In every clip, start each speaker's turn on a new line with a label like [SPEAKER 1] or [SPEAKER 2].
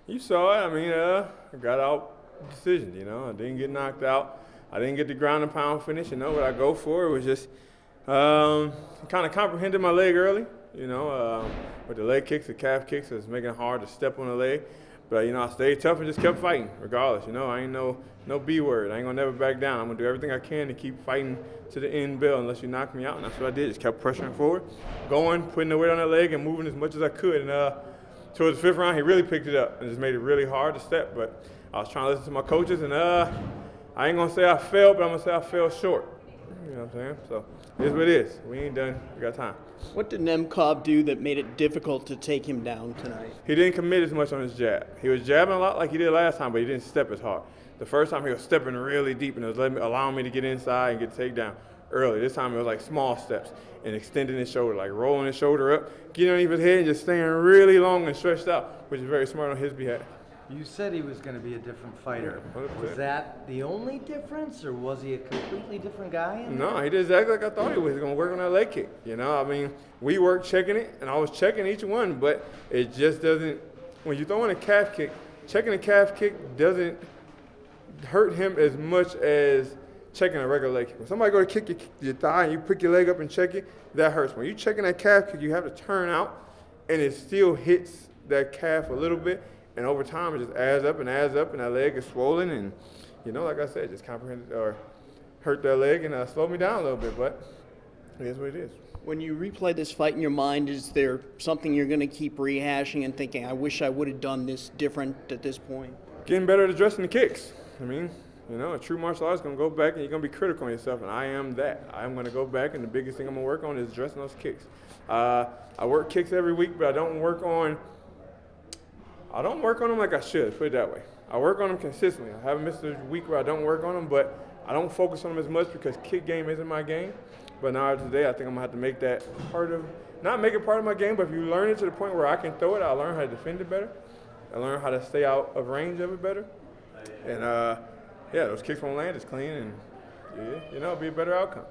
[SPEAKER 1] You saw it. I mean, I got out decisions, I didn't get knocked out. I didn't get the ground and pound finish. What I go for it was just kind of comprehended my leg early, with the leg kicks, the calf kicks, it's making it hard to step on the leg. But, I stayed tough and just kept fighting regardless. I ain't no B word. I ain't going to never back down. I'm going to do everything I can to keep fighting to the end bell unless you knock me out. And that's what I did. Just kept pressuring forward, going, putting the weight on that leg and moving as much as I could. And towards the fifth round, he really picked it up and just made it really hard to step. But I was trying to listen to my coaches, and I ain't going to say I failed, but I'm going to say I fell short. You know what I'm saying? So it is what it is. We ain't done. We got time.
[SPEAKER 2] What did Nemkov do that made it difficult to take him down tonight?
[SPEAKER 1] He didn't commit as much on his jab. He was jabbing a lot like he did last time, but he didn't step as hard. The first time he was stepping really deep and it was allowing me to get inside and get takedown early. This time it was like small steps and extending his shoulder, like rolling his shoulder up, getting underneath his head and just staying really long and stretched out, which is very smart on his behalf.
[SPEAKER 3] You said he was going to be a different fighter.
[SPEAKER 1] Yeah,
[SPEAKER 3] was that the only difference, or was he a completely different guy?
[SPEAKER 1] No, he did exactly like I thought he was. He was going to work on that leg kick. We worked checking it, and I was checking each one, but it just doesn't. When you throw in a calf kick, checking a calf kick doesn't hurt him as much as checking a regular leg kick. When somebody go to kick your thigh and you pick your leg up and check it, that hurts. When you're checking that calf kick, you have to turn out, and it still hits that calf a little bit. And over time, it just adds up, and that leg is swollen. And, like I said, just comprehended or hurt that leg and slowed me down a little bit. But it is what it is.
[SPEAKER 2] When you replay this fight in your mind, is there something you're going to keep rehashing and thinking, I wish I would have done this different at this point?
[SPEAKER 1] Getting better at addressing the kicks. A true martial artist is going to go back and you're going to be critical on yourself, and I am that. I'm going to go back, and the biggest thing I'm going to work on is addressing those kicks. I work kicks every week, but I don't work on them like I should, put it that way. I work on them consistently. I haven't missed a week where I don't work on them, but I don't focus on them as much because kick game isn't my game. But now today, I think I'm going to have to make that not make it part of my game, but if you learn it to the point where I can throw it, I'll learn how to defend it better. I learn how to stay out of range of it better. And, those kicks won't land as clean, and, it'll be a better outcome.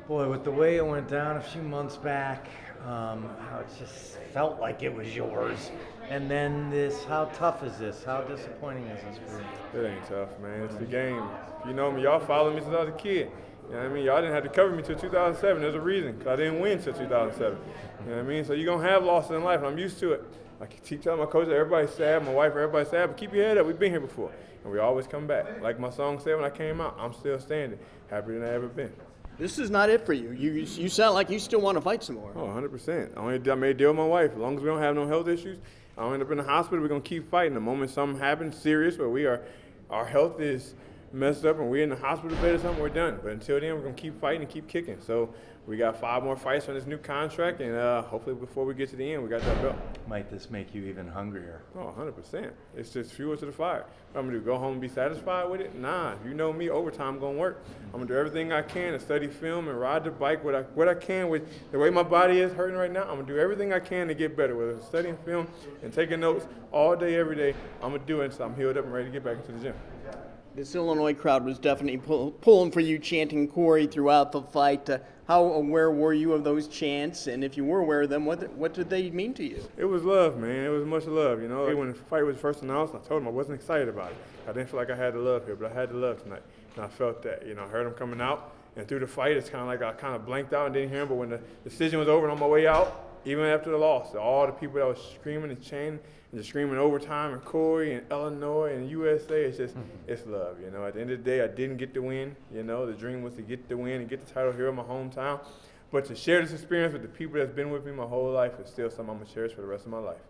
[SPEAKER 3] Boy, with the way it went down a few months back, how it just felt like it was yours. And then how tough is this? How disappointing is this for you?
[SPEAKER 1] It ain't tough, man. It's the game. You know me, y'all followed me since I was a kid. You know what I mean? Y'all didn't have to cover me till 2007. There's a reason, because I didn't win till 2007. You know what I mean? So you're going to have losses in life, and I'm used to it. I keep telling my coach that everybody's sad, my wife, everybody's sad, but keep your head up. We've been here before, and we always come back. Like my song said when I came out, I'm still standing, happier than I ever been.
[SPEAKER 2] This is not it for you. You sound like you still want to fight some more.
[SPEAKER 1] Oh, 100%. I made a deal with my wife. As long as we don't have no health issues, I don't end up in the hospital, we're going to keep fighting. The moment something happens serious where our health is messed up and we're in the hospital bed or something, we're done. But until then, we're going to keep fighting and keep kicking. So we got 5 more fights on this new contract, and hopefully before we get to the end, we got that belt.
[SPEAKER 3] Might this make you even hungrier?
[SPEAKER 1] Oh, 100%. It's just fuel to the fire. What I'm going to do, go home and be satisfied with it? Nah. You know me, overtime going to work. I'm going to do everything I can to study film and ride the bike what I can with the way my body is hurting right now. I'm going to do everything I can to get better, whether it's studying film and taking notes all day, every day. I'm going to do it until I'm healed up and ready to get back into the gym.
[SPEAKER 2] This Illinois crowd was definitely pulling for you, chanting Corey throughout the fight. How aware were you of those chants? And if you were aware of them, what did they mean to you?
[SPEAKER 1] It was love, man. It was much love. When the fight was first announced, I told them I wasn't excited about it. I didn't feel like I had the love here, but I had the love tonight. And I felt that. I heard them coming out. And through the fight, it's kind of like I kind of blanked out and didn't hear them. But when the decision was over and on my way out, even after the loss, all the people that was screaming and chanting and just screaming overtime and Corey and Illinois and USA, it's love. At the end of the day, I didn't get the win. The dream was to get the win and get the title here in my hometown. But to share this experience with the people that's been with me my whole life is still something I'm going to cherish for the rest of my life.